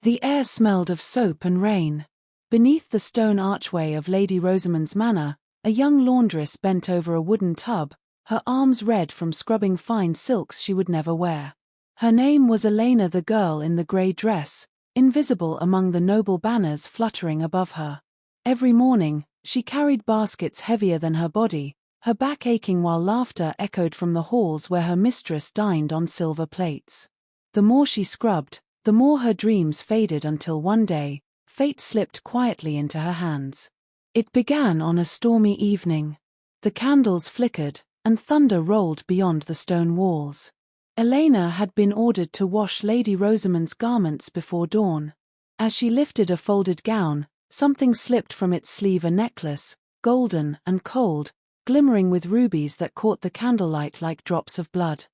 The air smelled of soap and rain. Beneath the stone archway of Lady Rosamond's manor, a young laundress bent over a wooden tub, her arms red from scrubbing fine silks she would never wear. Her name was Elena, the girl in the grey dress, invisible among the noble banners fluttering above her. Every morning, she carried baskets heavier than her body, her back aching while laughter echoed from the halls where her mistress dined on silver plates. The more she scrubbed, the more her dreams faded until one day, fate slipped quietly into her hands. It began on a stormy evening. The candles flickered, and thunder rolled beyond the stone walls. Elena had been ordered to wash Lady Rosamond's garments before dawn. As she lifted a folded gown, something slipped from its sleeve, a necklace, golden and cold, glimmering with rubies that caught the candlelight like drops of blood.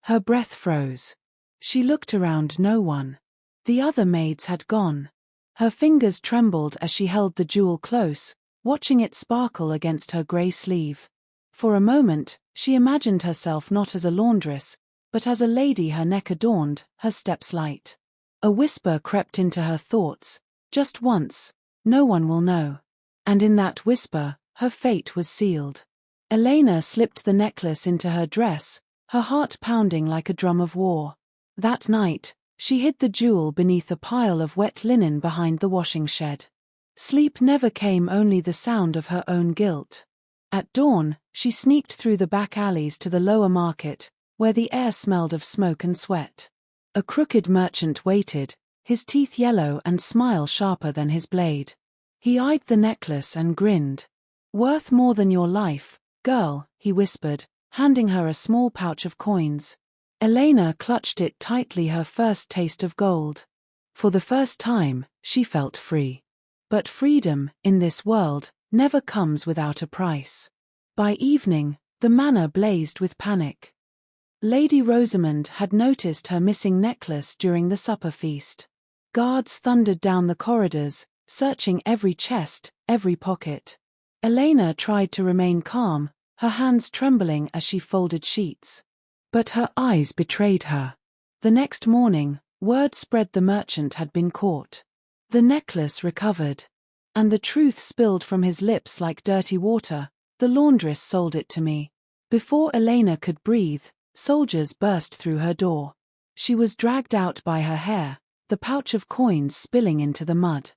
Her breath froze. She looked around, no one. The other maids had gone. Her fingers trembled as she held the jewel close, watching it sparkle against her grey sleeve. For a moment, she imagined herself not as a laundress, but as a lady, her neck adorned, her steps light. A whisper crept into her thoughts, just once, no one will know. And in that whisper, her fate was sealed. Elena slipped the necklace into her dress, her heart pounding like a drum of war. That night, she hid the jewel beneath a pile of wet linen behind the washing shed. Sleep never came, only the sound of her own guilt. At dawn, she sneaked through the back alleys to the lower market, where the air smelled of smoke and sweat. A crooked merchant waited, his teeth yellow and smile sharper than his blade. He eyed the necklace and grinned. "Worth more than your life, girl," he whispered, handing her a small pouch of coins. Elena clutched it tightly, her first taste of gold. For the first time, she felt free. But freedom, in this world, never comes without a price. By evening, the manor blazed with panic. Lady Rosamond had noticed her missing necklace during the supper feast. Guards thundered down the corridors, searching every chest, every pocket. Elena tried to remain calm, her hands trembling as she folded sheets. But her eyes betrayed her. The next morning, word spread the merchant had been caught. The necklace recovered. And the truth spilled from his lips like dirty water. "The laundress sold it to me." Before Elena could breathe, soldiers burst through her door. She was dragged out by her hair, the pouch of coins spilling into the mud.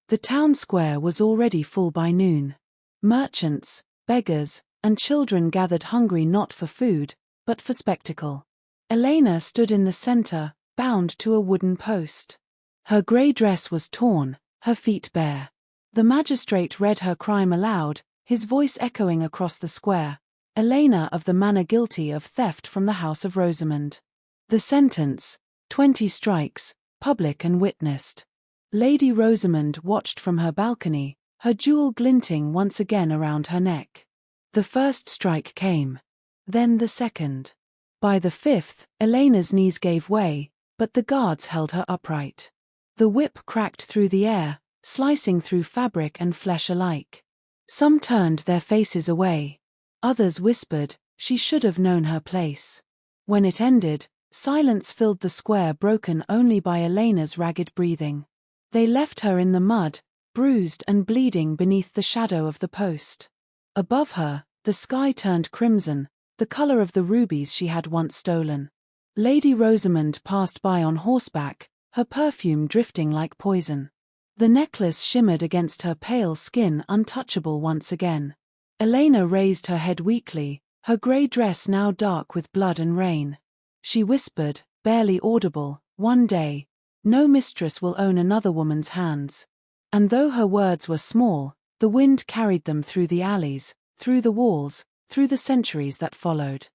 The town square was already full by noon. Merchants, beggars, and children gathered, hungry not for food, but for spectacle. Elena stood in the center, bound to a wooden post. Her grey dress was torn, her feet bare. The magistrate read her crime aloud, his voice echoing across the square. Elena of the manor, guilty of theft from the house of Rosamond. The sentence, 20 strikes, public and witnessed. Lady Rosamond watched from her balcony, her jewel glinting once again around her neck. The first strike came. Then the second. By the fifth, Elena's knees gave way, but the guards held her upright. The whip cracked through the air, slicing through fabric and flesh alike. Some turned their faces away. Others whispered, "She should have known her place." When it ended, silence filled the square, broken only by Elena's ragged breathing. They left her in the mud, bruised and bleeding beneath the shadow of the post. Above her, the sky turned crimson, the color of the rubies she had once stolen. Lady Rosamond passed by on horseback, her perfume drifting like poison. The necklace shimmered against her pale skin, untouchable once again. Elena raised her head weakly, her grey dress now dark with blood and rain. She whispered, barely audible, "One day, no mistress will own another woman's hands." And though her words were small, the wind carried them through the alleys, through the walls, through the centuries that followed.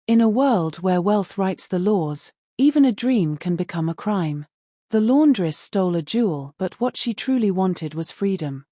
In a world where wealth writes the laws, even a dream can become a crime. The laundress stole a jewel, but what she truly wanted was freedom.